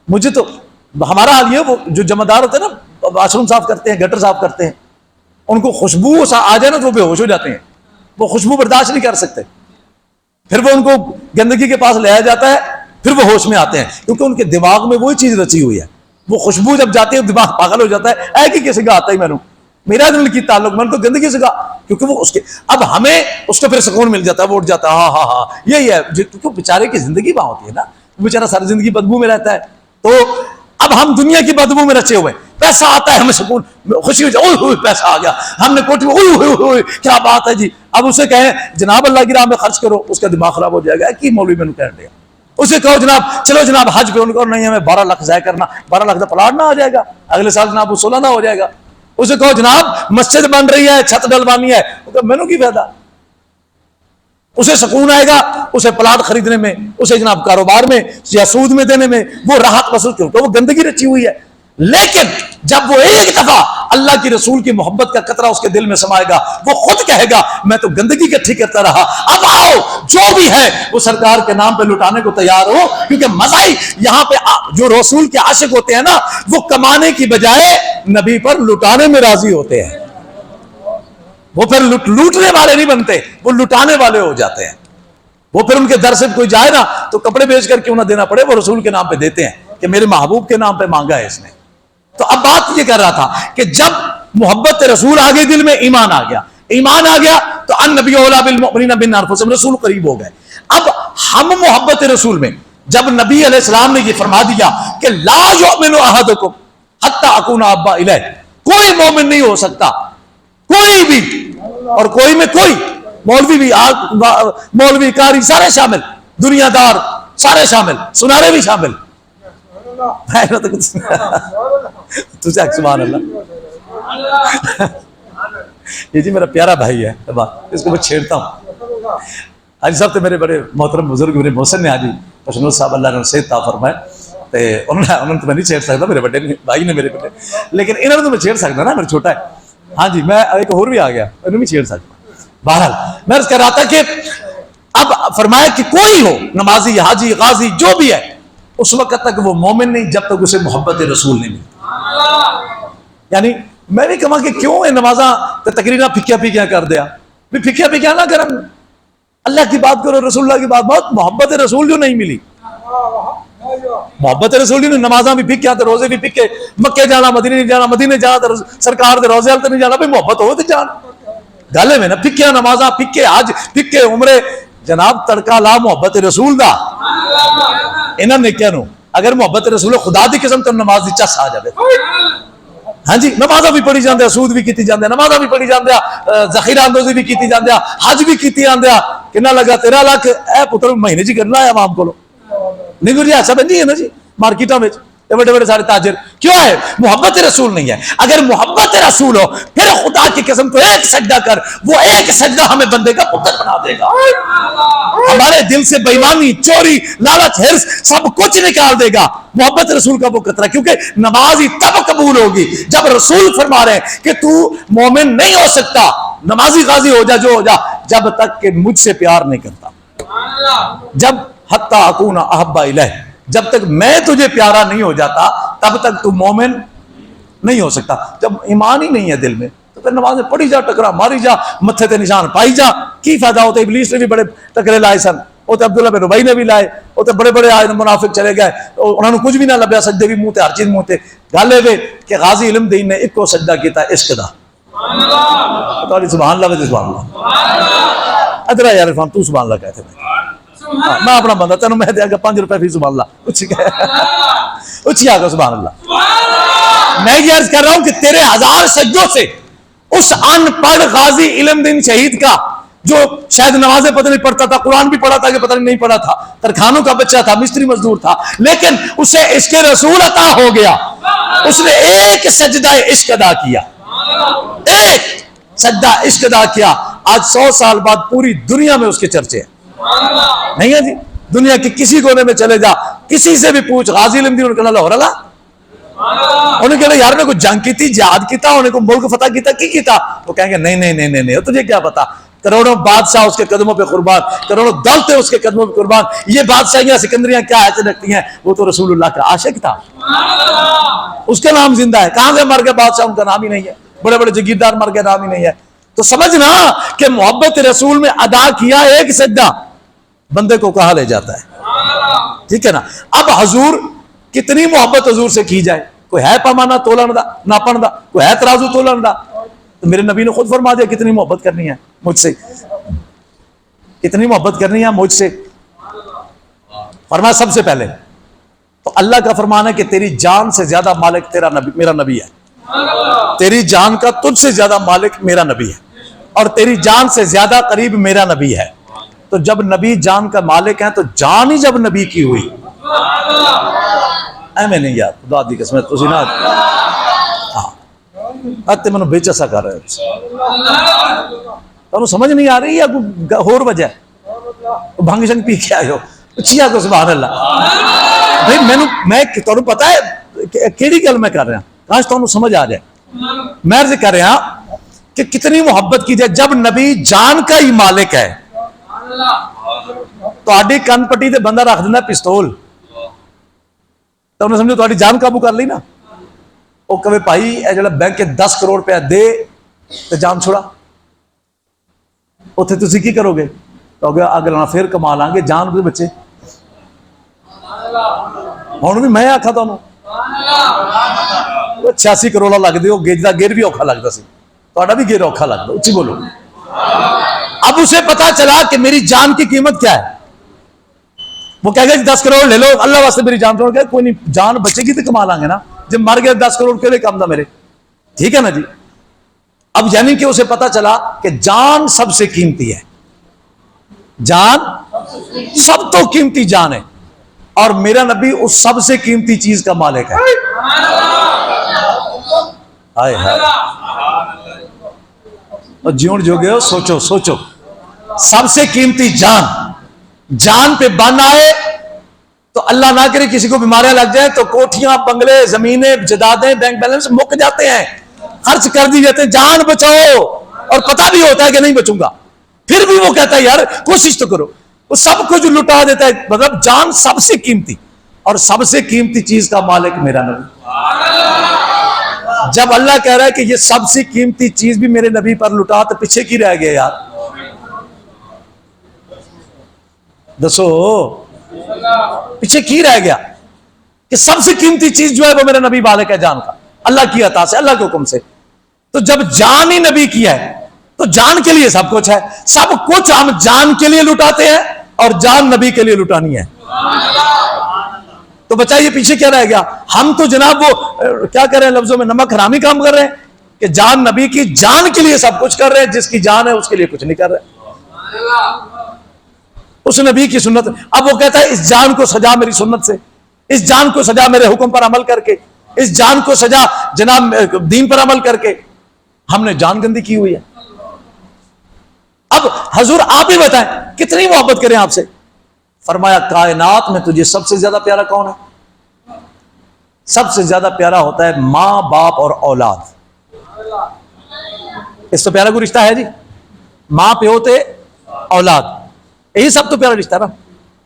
مجھے تو ہمارا حال یہ, وہ جو جمع دار ہوتے ہیں نا, واش روم صاف کرتے ہیں, گٹر صاف کرتے ہیں, ان کو خوشبو آ جائے نا تو وہ بے ہوش ہو جاتے ہیں, وہ خوشبو برداشت نہیں کر سکتے. پھر وہ ان کو گندگی کے پاس لے جاتا ہے, پھر وہ ہوش میں آتے ہیں، کیونکہ ان کے دماغ میں وہی چیز رچی ہوئی ہے. وہ خوشبو جب جاتی ہے دماغ پاگل ہو جاتا ہے، اے کی کیسے گا آتا ہی میں نے میرا دل کی تعلق من تو گندگی سے گا، کیونکہ وہ اس کے اب ہمیں اس کو پھر سکون مل جاتا ہے، وہ اٹھ جاتا ہے ہاں ہاں ہاں یہی ہے، کیونکہ بیچارے کی زندگی وہاں ہوتی ہے نا، بیچارہ ساری زندگی بدبو میں رہتا ہے. تو اب ہم دنیا کی بدبو میں رچے ہوئے، پیسہ آتا ہے ہمیں سکون خوشی ہو جائے، اوہ اوہ پیسہ آ گیا، ہم نے کوٹھی اوہ اوہ اوہ کیا بات ہے جی. اب اسے کہیں جناب اللہ کی راہ میں خرچ کرو، اس کا دماغ خراب ہو جائے گا کہ مولوی میں نے کہہ دیا. اسے کہو جناب چلو جناب حج پہ، ان کو نہیں ہمیں 12 لاکھ ضائع کرنا، 12 لاکھ کا پلاٹ نہ ہو جائے گا اگلے سال جناب، وہ 16 نہ ہو جائے گا. اسے کہو جناب مسجد بن رہی ہے چھت ڈلوانی ہے، میں نے کی فائدہ. اسے سکون آئے گا اسے پلاٹ خریدنے میں، اسے جناب کاروبار میں یا سود میں دینے میں، وہ راحت محسوس کیونکہ وہ گندگی رچی ہوئی ہے. لیکن جب وہ ایک دفعہ اللہ کی رسول کی محبت کا قطرہ اس کے دل میں سمائے گا، وہ خود کہے گا میں تو گندگی اکٹھی کرتا رہا، اب آؤ جو بھی ہے وہ سرکار کے نام پہ لٹانے کو تیار ہو. کیونکہ مزہ ہی یہاں پہ جو رسول کے عاشق ہوتے ہیں نا، وہ کمانے کی بجائے نبی پر لٹانے میں راضی ہوتے ہیں. وہ پھر لوٹنے والے نہیں بنتے، وہ لٹانے والے ہو جاتے ہیں. وہ پھر ان کے در سے کوئی جائے نا تو کپڑے بیچ کر کیوں نہ دینا پڑے، وہ رسول کے نام پہ دیتے ہیں کہ میرے محبوب کے نام پہ مانگا ہے اس نے. تو اب بات یہ کر رہا تھا کہ جب محبت رسول آ گئی دل میں، ایمان آ گیا، ایمان آ گیا تو ان نبی اولا بالمؤمنین من انفسہم، رسول قریب ہو گئے. اب ہم محبت رسول میں جب نبی علیہ السلام نے یہ فرما دیا کہ لا یؤمن احدکم حتی اکون احب الیہ، کوئی مومن نہیں ہو سکتا کوئی بھی، اور کوئی میں کوئی، مولوی بھی، مولوی قاری سارے شامل، دنیا دار سارے شامل، سنارے بھی شامل. تجھے سبحان اللہ. یہ جی میرا پیارا بھائی ہے، اس کو میں چھیڑتا ہوں. حاجی صاحب تو میرے بڑے محترم بزرگ، میرے محسن نے حاجی پشنور صاحب اللہ نے صحت عطا فرمائے، تے انہوں نے تو میں نہیں چھیڑ سکتا، میرے بڑے بھائی نے میرے بڑے، لیکن انہوں نے تو میں چھیڑ سکتا نا، میرا چھوٹا ہے. ہاں جی میں ایک اور بھی آ گیا، انہوں نے چھیڑ سکتا. بہرحال میں اس کہہ رہا تھا کہ اب فرمایا کہ کوئی ہو نمازی حاجی غازی جو بھی ہے، اس وقت تک وہ مومن نہیں جب تک اسے محبت رسول نہیں ملتی. یعنی میں بھی کہا کہ کیوں یہ نمازاں تقریرا پھکیا پھکیا کر دیا، بھی پھکیا پھکیا نہ کرم، اللہ کی بات کرو، رسول اللہ کی بات، بہت محبت رسول جو نہیں ملی. محبت رسول نے نمازاں بھی پھکیا تے روزے بھی پھکے، مکے جانا مدینے نہیں جانا، مدینے جانا تے سرکار دے روزے تے نہیں جانا، بھئی محبت ہو تے جان. گل میں نا پھکیا نمازاں پھکے حج پھکے عمرے، جناب تڑکا لا محبت رسول دا انہاں نے کیا نو. اگر محبت رسول خدا دی قسم تو نماز دی چس آ جائے. ہاں جی نمازاں بھی پڑھی جاندے، سود بھی کیتی جاندے، نمازاں بھی پڑھی جاندے، ذخیرہ اندوزی بھی کیتی جاندے، حج بھی کیتی جاندے. کنا لگا 13 لاکھ اے پتر مہینے جی کرنا ہے عوام کو نہیں گو جی ایسا بندی ہے نا جی مارکیٹوں میں بڑے بڑے سارے تاجر. کیوں ہے؟ محبت رسول نہیں ہے. اگر محبت رسول ہو پھر خدا کی قسم کو ایک سجدہ کر، وہ ایک سجدہ ہمیں بندے کا پتر بنا دے گا. ہمارے دل سے بے ایمانی، چوری، لالچ، ہرس سب کچھ نکال دے گا محبت رسول کا وہ قطرہ. کیونکہ نماز ہی تب قبول ہوگی جب رسول فرما رہے ہیں کہ تو مومن نہیں ہو سکتا، نمازی غازی ہو جا جو ہو جا، جب تک کہ مجھ سے پیار نہیں کرتا. جب حتی اکون احب الیہ، جب تک میں تجھے پیارا نہیں ہو جاتا تب تک تو مومن نہیں ہو سکتا. جب ایمان ہی نہیں ہے دل میں تو پھر نمازیں پڑھی جا، ٹکرا ماری جا، متھے تے نشان پائی جا، کی فائدہ ہوتا؟ ابلیس نے بھی بڑے ٹکرے لائے سن، وہ تو عبداللہ بن ربیع نے بھی لائے، وہ تو بڑے بڑے آئے منافق چلے گئے، انہوں نے کچھ بھی نہ لبیا، سجدے بھی منہ تے، ہر چیز منہ تے. گل ہے کہ غازی علم دین نے ایک کو سجدہ کیتا عشق دا. سبحان اللہ سبحان اللہ. ادھر یار عرفان تو سبحان اللہ کہتے ہیں، میں اپنا بندہ تینوں میں دیا گا 5 روپے فی سبحان اللہ، اچھی آگا سبحان اللہ. میں یہ عرض کر رہا ہوں کہ تیرے 1000 سجدوں سے اس ان پڑھ غازی علم دین شہید کا، جو شاید نمازیں پتہ نہیں پڑھتا تھا، قرآن بھی پڑھا تھا کہ پتہ نہیں پڑھا تھا، ترخانوں کا بچہ تھا، مستری مزدور تھا، لیکن اسے عشق رسول عطا ہو گیا. اس نے ایک سجدہ عشق ادا کیا، ایک سجدہ عشق ادا کیا. آج 100 سال بعد پوری دنیا میں اس کے چرچے ہیں. نہیں ہے جی، دنیا کے کسی کونے میں چلے جا، کسی سے بھی پوچھ غازی علم دین، انہوں نے کہا لاہور اللہ، انہوں نے کہا یار نے کوئی جنگ کی تھی، جہاد کیتا، انہوں نے کوئی ملک فتح کیتا، کی کیتا؟ وہ کہیں گے نہیں نہیں نہیں نہیں نہیں، تجھے کیا پتا، کروڑوں بادشاہ اس کے قدموں پہ قربان، کروڑوں دولتیں اس کے قدموں پہ قربان، یہ بادشاہیاں سکندریاں کیا حیثیت رکھتی ہیں، وہ تو رسول اللہ کا عاشق تھا، اس کا نام زندہ ہے. کہاں سے مر گئے بادشاہ، ان کا نام ہی نہیں ہے، بڑے بڑے جگیردار مر گئے، نام ہی نہیں ہے. تو سمجھنا کہ محبت رسول میں ادا کیا ایک سجدہ بندے کو کہاں لے جاتا ہے. ٹھیک ہے نا. اب حضور کتنی محبت حضور سے کی جائے, کوئی ہے پیمانہ تولن دا ناپن دا, کوئی ہے ترازو تولن دا؟ تو میرے نبی نے خود فرما دیا کتنی محبت کرنی ہے مجھ سے, کتنی محبت کرنی ہے مجھ سے. فرمایا سب سے پہلے تو اللہ کا فرمان ہے کہ تیری جان سے زیادہ مالک تیرا نبی, میرا نبی ہے. تیری جان کا تجھ سے زیادہ مالک میرا نبی ہے, اور تیری جان سے زیادہ قریب میرا نبی ہے. تو جب نبی جان کا مالک ہے تو جان ہی جب نبی کی ہوئی, میں نہیں یار خدا دی قسم تسی نا تے مینوں بے چسا کر رہے ہو, تانوں سمجھ نہیں آ رہی یا کوئی ہور وجہ ہے؟ بھنگ شنگ پی کے آئے ہو اچھیا تو سبحان اللہ. بھائی میں تانوں پتہ ہے کیڑی گل میں کر رہا, کاش تانوں سمجھ آ جائے. میں عرض کر رہا کہ کتنی محبت کی جائے جب نبی جان کا ہی مالک ہے. تہاڈی کن پٹی تے بندہ رکھ دینا پستول, تو انہیں سمجھو تہاڈی جان قابو کر لی نا. وہ کہے بھائی اے جڑا بینک 10 کروڑ روپیہ دے تے جان چھوڑا, اتنے تسی کی کرو گے؟ تو اگلا پھر کما لیں گے جان دے بچے. ہوں بھی میں آخا تمہیں 86 کروڑ لگ دے, گیج کا گیر بھی اوکھا لگتا سی, تا بھی گیر اوکھا لگتا. اچھی بولو. اب اسے پتا چلا کہ میری جان کی قیمت کیا ہے. وہ کہہ گئے 10 کروڑ لے لو اللہ واسطے میری جان چھوڑ. کوئی نہیں, جان بچے گی تو کما لیں گے نا. جب مر گیا 10 کروڑ کے لیے کام تھا میرے, ٹھیک ہے نا جی. اب یعنی کہ اسے پتا چلا کہ جان سب سے قیمتی ہے, جان سب تو قیمتی جان ہے, اور میرا نبی اس سب سے قیمتی چیز کا مالک ہے. ہائے ہائے, اور جیون جو گئے ہو سوچو سوچو, سب سے قیمتی جان, جان پہ بن آئے تو اللہ نہ کرے کسی کو بیماریاں لگ جائیں تو کوٹھیاں بنگلے زمینیں جدادیں بینک بیلنس مک جاتے ہیں, خرچ کر دی جاتے ہیں. جان بچاؤ, اور پتہ بھی ہوتا ہے کہ نہیں بچوں گا, پھر بھی وہ کہتا ہے یار کوشش تو کرو. وہ سب کچھ لٹا دیتا ہے. مطلب جان سب سے قیمتی, اور سب سے قیمتی چیز کا مالک میرا نبی. جب اللہ کہہ رہا ہے کہ یہ سب سے قیمتی چیز بھی میرے نبی پر لٹا, تو پیچھے کی رہ گیا یار؟ دسو پیچھے کی رہ گیا کہ سب سے قیمتی چیز جو ہے وہ میرا نبی مالک ہے جان کا, اللہ کی عطا سے, اللہ کے حکم سے. تو جب جان ہی نبی کی ہے تو جان کے لیے سب کچھ ہے. سب کچھ ہم جان کے لیے لٹاتے ہیں, اور جان نبی کے لیے لٹانی ہے. تو بچائیے پیچھے کیا رہ گیا؟ ہم تو جناب وہ کیا کر رہے ہیں, لفظوں میں نمک حرامی کام کر رہے ہیں کہ جان نبی کی جان کے لیے سب کچھ کر رہے ہیں, جس کی جان ہے اس کے لیے کچھ نہیں کر رہے. اس نبی کی سنت. اب وہ کہتا ہے اس جان کو سجا میری سنت سے, اس جان کو سجا میرے حکم پر عمل کر کے, اس جان کو سجا جناب دین پر عمل کر کے. ہم نے جان گندی کی ہوئی ہے. اب حضور آپ ہی بتائیں کتنی محبت کریں آپ سے. فرمایا کائنات میں تجھے سب سے زیادہ پیارا کون ہے؟ سب سے زیادہ پیارا ہوتا ہے ماں باپ اور اولاد. اس سے پیارا کوئی رشتہ ہے جی؟ ماں پیو تے اولاد, یہی سب تو پیارا رشتہ نا.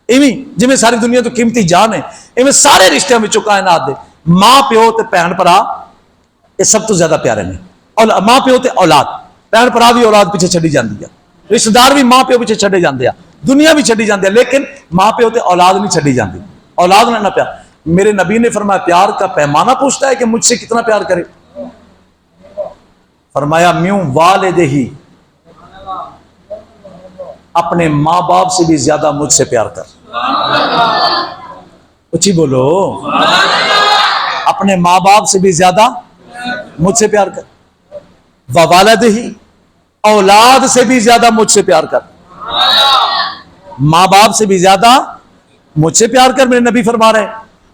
ایویں جی میں ساری دنیا تو قیمتی جان ہے, ایویں سارے رشتوں میں کائنات دے ماں پیو تے بہن بھرا یہ سب تو زیادہ پیارے نے. اور ماں پیو تے اولاد, بہن بھرا بھی اولاد پیچھے چھڈی جاندی ہے, رشتہ دار بھی ماں پیو پیچھے چھڈے جاندے ہیں, دنیا بھی چھڈی جاندی ہے, لیکن ماں پیو تے اولاد نہیں چھڈی جاندی. اولاد نے نہ پیار. میرے نبی نے فرمایا پیار کا پیمانہ پوچھتا ہے کہ مجھ سے کتنا پیار کرے. فرمایا میوں والدہی, اپنے ماں باپ سے بھی زیادہ مجھ سے پیار کر. اچھی بولو, اپنے ماں باپ سے بھی زیادہ مجھ سے پیار کر. ووالدہی, اولاد سے بھی زیادہ مجھ سے پیار کر. ماں باپ سے بھی زیادہ مجھ سے پیار کر, میرے نبی فرما رہے ہیں.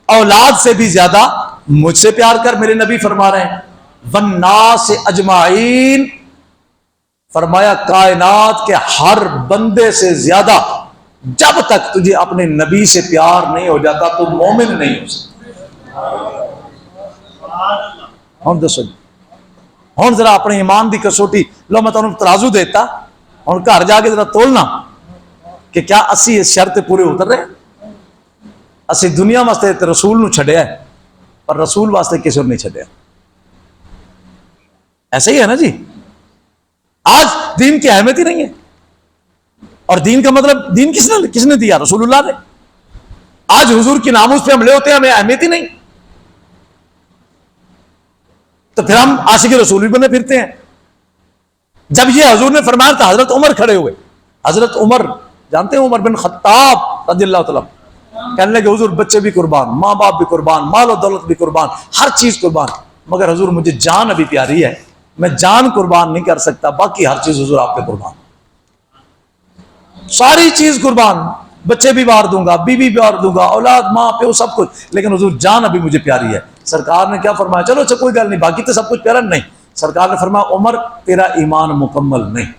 اولاد سے بھی زیادہ مجھ سے پیار کر, میرے نبی فرما رہے ہیں. والناس اجمعین, فرمایا کائنات کے ہر بندے سے زیادہ. جب تک تجھے اپنے نبی سے پیار نہیں ہو جاتا تو مومن نہیں ہو سکتا. ہوں دسو جی, ہوں ذرا اپنے ایمان دی کسوٹی لو, میں تمہیں ترازو دیتا, ہوں گھر جا کے ذرا تولنا کہ کیا اسی اس شرط پورے اتر رہے. اسی دنیا واسطے رسول نو چھڈیا ہے, پر رسول واسطے کسی اور نہیں چھڈیا. ایسا ہی ہے نا جی. آج دین کی اہمیت ہی نہیں ہے, اور دین کا مطلب دین کس نے دیا؟ رسول اللہ نے. آج حضور کی ناموس پہ حملے ہوتے ہیں، ہمیں اہمیت ہی نہیں، تو پھر ہم عاشق رسول بھی بنے پھرتے ہیں۔ جب یہ حضور نے فرمایا تو حضرت عمر کھڑے ہوئے، حضرت عمر جانتے ہیں، عمر بن خطاب رضی اللہ تعالیٰ، کہنے لگے حضور بچے بھی قربان، ماں باپ بھی قربان، مال و دولت بھی قربان، ہر چیز قربان، مگر حضور مجھے جان ابھی پیاری ہے، میں جان قربان نہیں کر سکتا، باقی ہر چیز حضور آپ پہ قربان، ساری چیز قربان، بچے بھی وار دوں گا، بیوی بھی وار دوں گا، اولاد ماں پیو سب کچھ، لیکن حضور جان ابھی مجھے پیاری ہے۔ سرکار نے کیا فرمایا؟ چلو اچھا کوئی گل نہیں، باقی تو سب کچھ پیارا نہیں۔ سرکار نے فرمایا عمر تیرا ایمان مکمل نہیں،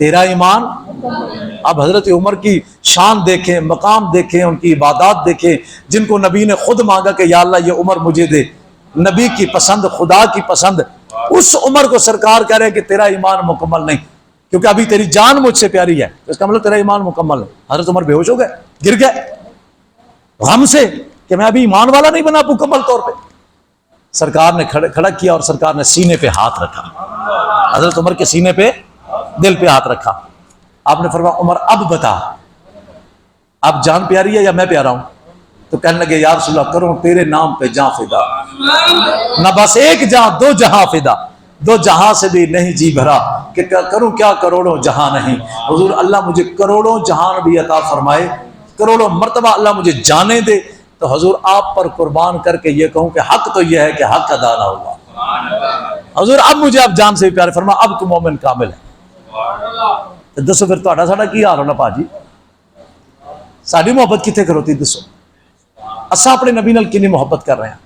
تیرا ایمان۔ اب حضرت عمر کی شان دیکھیں، مقام دیکھیں، ان کی عبادات دیکھیں، جن کو نبی نے خود مانگا کہ یا اللہ یہ عمر مجھے دے، نبی کی پسند، خدا کی پسند، اس عمر کو سرکار کہہ رہے ہیں کہ تیرا ایمان مکمل نہیں، کیونکہ ابھی تیری جان مجھ سے پیاری ہے، اس کا مطلب تیرا ایمان مکمل ہے۔ حضرت عمر بے ہوش ہو گئے، گر گئے غم سے کہ میں ابھی ایمان والا نہیں بنا مکمل طور پہ۔ سرکار نے کھڑا کیا اور سرکار نے سینے پہ ہاتھ رکھا، حضرت عمر کے سینے پہ، دل پہ ہاتھ رکھا۔ آپ نے فرمایا عمر اب بتا، اب جان پیاری ہے یا میں پیارا ہوں؟ تو کہنے لگے یا رسول اللہ کروں تیرے نام پہ جان فدا، نہ بس ایک جہاں دو جہاں فدا، دو جہاں سے بھی نہیں جی بھرا کہ کروں کیا کروڑوں جہاں نہیں۔ حضور اللہ مجھے کروڑوں جہان بھی عطا فرمائے، کروڑوں مرتبہ اللہ مجھے جانے دے، تو حضور آپ پر قربان کر کے یہ کہوں کہ حق تو یہ ہے کہ حق ادا نہ ہوا۔ حضور اب مجھے اب جان سے بھی پیارے، فرما اب تو مومن کامل ہے۔ تو دسو پھر تہاڈا ساڈا کی حال ہونا پاجی؟ ساری محبت کتنے کروتی؟ دسو اساں اپنے نبی نال کنی محبت کر رہے ہیں،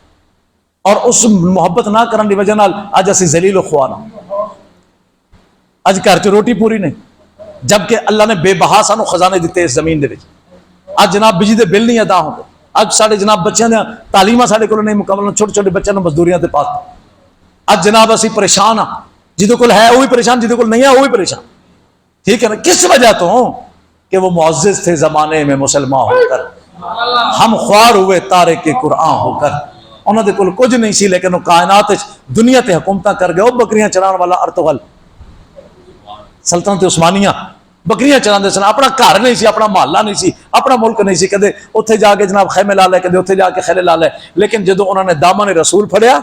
اور اس محبت نہ کرنے کی وجہ نال اج اسی ذلیل و خوار ہاں، اج گھر چ روٹی پوری نہیں، جبکہ اللہ نے بے بہا سانو خزانے دیتے اس زمین دے وچ۔ اج جناب بجلی دے بل نہیں ادا ہوندے، اج ساڈے جناب بچیاں دیاں تعلیماں ساڈے کول نہیں مکمل، چھوٹے چھوٹے بچیاں نوں مزدوریاں تے پاس، اج جناب اسی پریشان ہاں، جہدے کول ہے وہی پریشان، جہدے کول نہیں ہے وہی پریشان، ٹھیک ہے نا؟ کس وجہ تو کہ وہ معزز تھے زمانے میں مسلمان ہو کر، ہم خوار ہوئے تارک قرآن ہو کر، انہوں نے کل کچھ نہیں سی لیکن وہ کائنات دنیا تے حکومتہ کر گئے۔ وہ بکریاں چران والا ارطغرل، سلطنت عثمانیہ، بکریاں چران دے سن، اپنا گھر نہیں سی، اپنا محلہ نہیں سی، اپنا ملک نہیں سی، کدے اتھے جا کے جناب خیمے لا لے، کدے اتھے جا کے خیلے لا لے، لیکن جدو انہوں نے دامن رسول پھڑیا،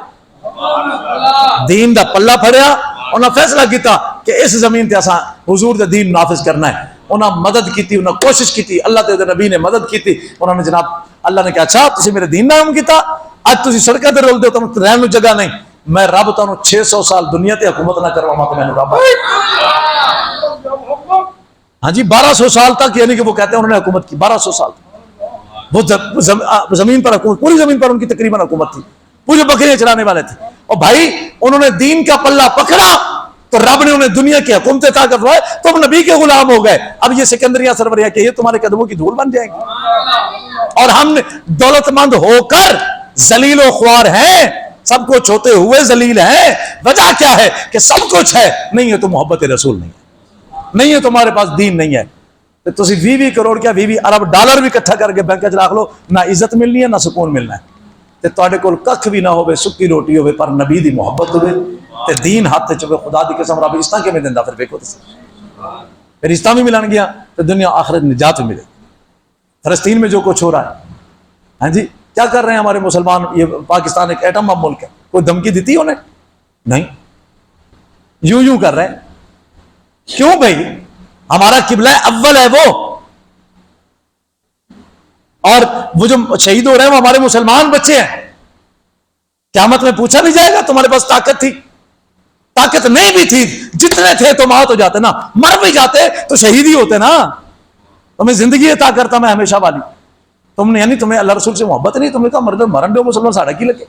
دین دا پلہ پھڑیا، انہوں نے فیصلہ کیتا کہ اس زمین تے اساں حضور دا دین نافذ کرنا ہے۔ انہوں نے مدد کیتی، انہوں نے کوشش کیتی، اللہ تے نبی نے مدد کیتی، انہوں نے جناب اللہ نے کہا اچھا تسی میرے دین نام کیتا، اج تسی سڑکاں تے رول دے ہو، تم رہن نو جگہ نہیں، میں رب تانوں 600 سال دنیا تے حکومت نہ کرواواں تے مینوں رب، ہاں جی 1200 سال تک، یعنی کہ وہ کہتے ہیں انہوں نے حکومت کی 1200 سال تک، وہ زمین پر حکومت، پوری زمین پر ان کی تقریباً حکومت تھی، پورے بکریاں چلانے والے تھے، اور بھائی انہوں نے دین کا پلہ پکڑا تو رب نے انہیں دنیا کی حکومت عطا کروائے، تم نبی کے غلام ہو گئے۔ اب یہ سکندریہ سروریہ کہ یہ تمہارے قدموں کی دھول بن جائیں گی، اور ہم دولت مند ہو کر ذلیل و خوار ہیں، سب کچھ ہوتے ہوئے ذلیل ہیں۔ وجہ کیا ہے؟ کہ سب کچھ ہے، نہیں ہے تو محبت رسول نہیں ہے، نہیں ہے تمہارے پاس دین نہیں ہے، تو تسی 20 کروڑ کیا 20 ارب ڈالر بھی اکٹھا کر کے بینک چ رکھ لو، نہ عزت ملنی ہے نہ سکون ملنا ہے، تے تواڈے کول ککھ بھی نہ ہوے، سکی روٹی ہوے پر نبی دی محبت ہوے تے دین ہاتھ چ ہوے، خدا دی قسم رب اس طرح کیویں دیندا؟ پھر ویکھو تسی، پھر اس طرح بھی ملن گیا تو دنیا آخرت نجات ملے۔ فلسطین میں جو کچھ ہو رہا ہے، ہاں جی کیا کر رہے ہیں ہمارے مسلمان؟ یہ پاکستان ایک ایٹم بم ملک ہے، کوئی دھمکی دیتی انہیں؟ نہیں، یوں یوں کر رہے ہیں۔ کیوں بھائی؟ ہمارا قبلہ اول ہے وہ، اور وہ جو شہید ہو رہے ہیں وہ ہمارے مسلمان بچے ہیں۔ قیامت میں پوچھا نہیں جائے گا تمہارے پاس طاقت تھی؟ طاقت نہیں بھی تھی، جتنے تھے تو مات ہو جاتے نا، مر بھی جاتے تو شہید ہی ہوتے نا۔ تمہیں زندگی عطا کرتا میں ہمیشہ والی، تم نے یعنی تمہیں اللہ رسول سے محبت نہیں، تم نے کہا مرن دو مسلمان ساڑھا کی لگے؟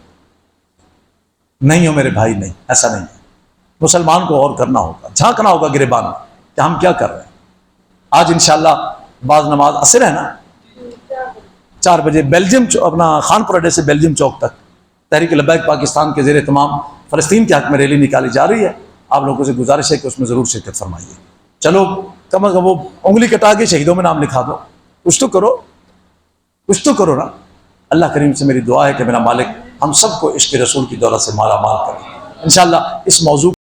نہیں ہو میرے بھائی، نہیں، ایسا نہیں ہے۔ مسلمان کو اور کرنا ہوگا، جھانکنا ہوگا گریبان میں کہ ہم کیا کر رہے ہیں۔ آج انشاءاللہ بعض نماز عصر ہے نا، 4 بجے بیلجیم اپنا خانپور اڈے سے بیلجیم چوک تک تحریک لبیک پاکستان کے زیر اہتمام فلسطین کے حق میں ریلی نکالی جا رہی ہے۔ آپ لوگوں سے گزارش ہے کہ اس میں ضرور شرکت فرمائیے۔ چلو کم از کم وہ انگلی کٹا کے شہیدوں میں نام لکھا دو، کچھ تو کرو، کچھ تو کرو نا۔ اللہ کریم سے میری دعا ہے کہ میرا مالک ہم سب کو عشق رسول کی دولت سے مالا مال کرے۔ انشاءاللہ اس موضوع